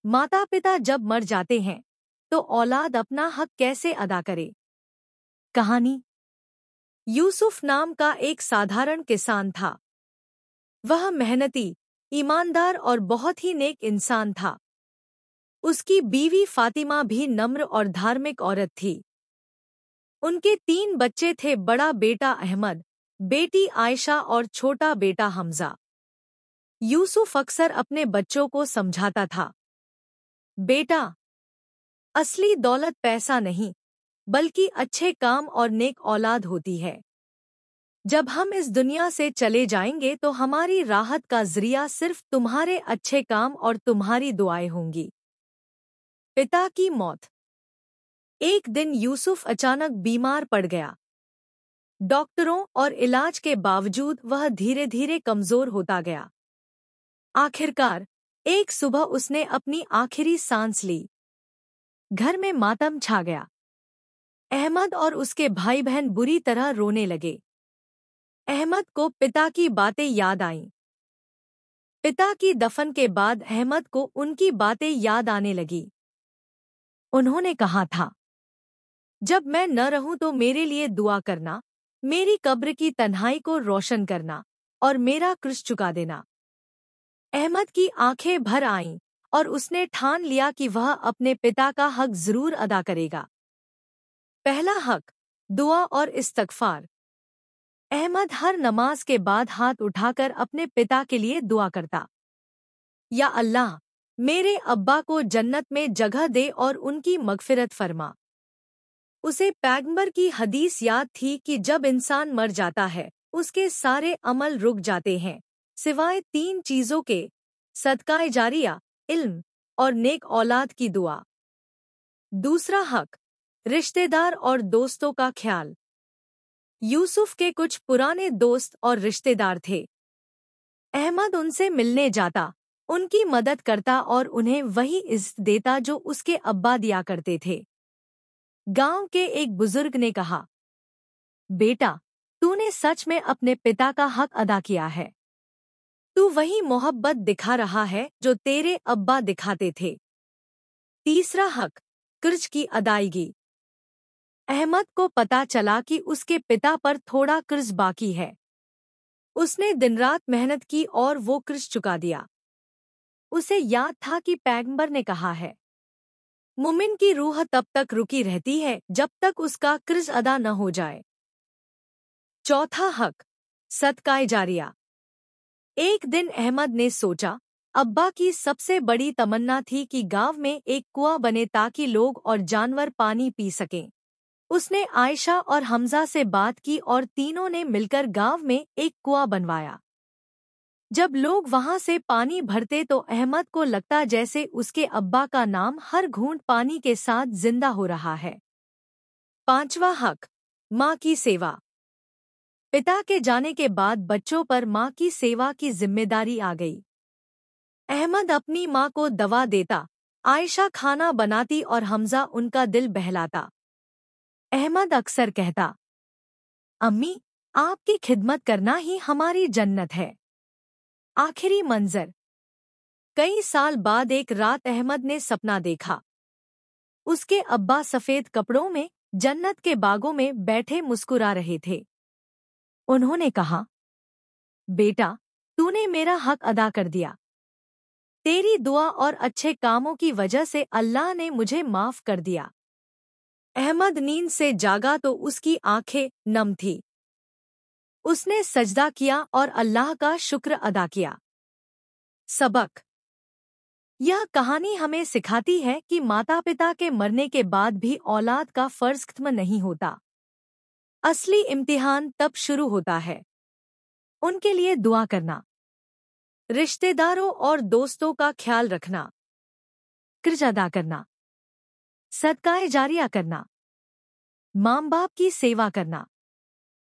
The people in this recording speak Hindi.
माता पिता जब मर जाते हैं तो औलाद अपना हक कैसे अदा करे। कहानी। यूसुफ नाम का एक साधारण किसान था। वह मेहनती, ईमानदार और बहुत ही नेक इंसान था। उसकी बीवी फातिमा भी नम्र और धार्मिक औरत थी। उनके 3 बच्चे थे, बड़ा बेटा अहमद, बेटी आयशा और छोटा बेटा हमजा। यूसुफ अक्सर अपने बच्चों को समझाता था, बेटा, असली दौलत पैसा नहीं बल्कि अच्छे काम और नेक औलाद होती है। जब हम इस दुनिया से चले जाएंगे तो हमारी राहत का जरिया सिर्फ तुम्हारे अच्छे काम और तुम्हारी दुआएं होंगी। पिता की मौत। एक दिन यूसुफ अचानक बीमार पड़ गया। डॉक्टरों और इलाज के बावजूद वह धीरे धीरे कमजोर होता गया। आखिरकार एक सुबह उसने अपनी आखिरी सांस ली। घर में मातम छा गया। अहमद और उसके भाई बहन बुरी तरह रोने लगे। अहमद को पिता की बातें याद आईं। पिता की दफन के बाद अहमद को उनकी बातें याद आने लगी। उन्होंने कहा था, जब मैं न रहूं तो मेरे लिए दुआ करना, मेरी कब्र की तन्हाई को रोशन करना और मेरा क्रूस चुका देना। अहमद की आंखें भर आईं और उसने ठान लिया कि वह अपने पिता का हक जरूर अदा करेगा। पहला हक, दुआ और इस्तगफार। अहमद हर नमाज के बाद हाथ उठाकर अपने पिता के लिए दुआ करता। या अल्लाह, मेरे अब्बा को जन्नत में जगह दे और उनकी मगफिरत फरमा। उसे पैगंबर की हदीस याद थी कि जब इंसान मर जाता है उसके सारे अमल रुक जाते हैं सिवाय 3 चीजों के, सदकाए जारिया, इल्म और नेक औलाद की दुआ। दूसरा हक, रिश्तेदार और दोस्तों का ख्याल। यूसुफ के कुछ पुराने दोस्त और रिश्तेदार थे। अहमद उनसे मिलने जाता, उनकी मदद करता और उन्हें वही इज्जत देता जो उसके अब्बा दिया करते थे। गांव के एक बुजुर्ग ने कहा, बेटा, तूने सच में अपने पिता का हक अदा किया है। तू वही मोहब्बत दिखा रहा है जो तेरे अब्बा दिखाते थे। तीसरा हक, कर्ज की अदायगी। अहमद को पता चला कि उसके पिता पर थोड़ा कर्ज बाकी है। उसने दिन रात मेहनत की और वो कर्ज चुका दिया। उसे याद था कि पैगंबर ने कहा है, मुमिन की रूह तब तक रुकी रहती है जब तक उसका कर्ज अदा न हो जाए। चौथा हक, सदकाए जारिया। एक दिन अहमद ने सोचा, अब्बा की सबसे बड़ी तमन्ना थी कि गांव में एक कुआं बने ताकि लोग और जानवर पानी पी सकें। उसने आयशा और हमजा से बात की और तीनों ने मिलकर गांव में एक कुआं बनवाया। जब लोग वहां से पानी भरते तो अहमद को लगता जैसे उसके अब्बा का नाम हर घूंट पानी के साथ जिंदा हो रहा है। पांचवा हक, माँ की सेवा। पिता के जाने के बाद बच्चों पर माँ की सेवा की जिम्मेदारी आ गई। अहमद अपनी माँ को दवा देता, आयशा खाना बनाती और हमजा उनका दिल बहलाता। अहमद अक्सर कहता, अम्मी, आपकी खिदमत करना ही हमारी जन्नत है। आखिरी मंजर। कई साल बाद एक रात अहमद ने सपना देखा। उसके अब्बा सफेद कपड़ों में जन्नत के बागों में बैठे मुस्कुरा रहे थे। उन्होंने कहा, बेटा, तूने मेरा हक अदा कर दिया। तेरी दुआ और अच्छे कामों की वजह से अल्लाह ने मुझे माफ कर दिया। अहमद नींद से जागा तो उसकी आंखें नम थी। उसने सजदा किया और अल्लाह का शुक्र अदा किया। सबक। यह कहानी हमें सिखाती है कि माता पिता के मरने के बाद भी औलाद का फर्ज खत्म नहीं होता। असली इम्तिहान तब शुरू होता है। उनके लिए दुआ करना, रिश्तेदारों और दोस्तों का ख्याल रखना, कर्ज अदा करना, सदकाए जारिया करना, माँ बाप की सेवा करना।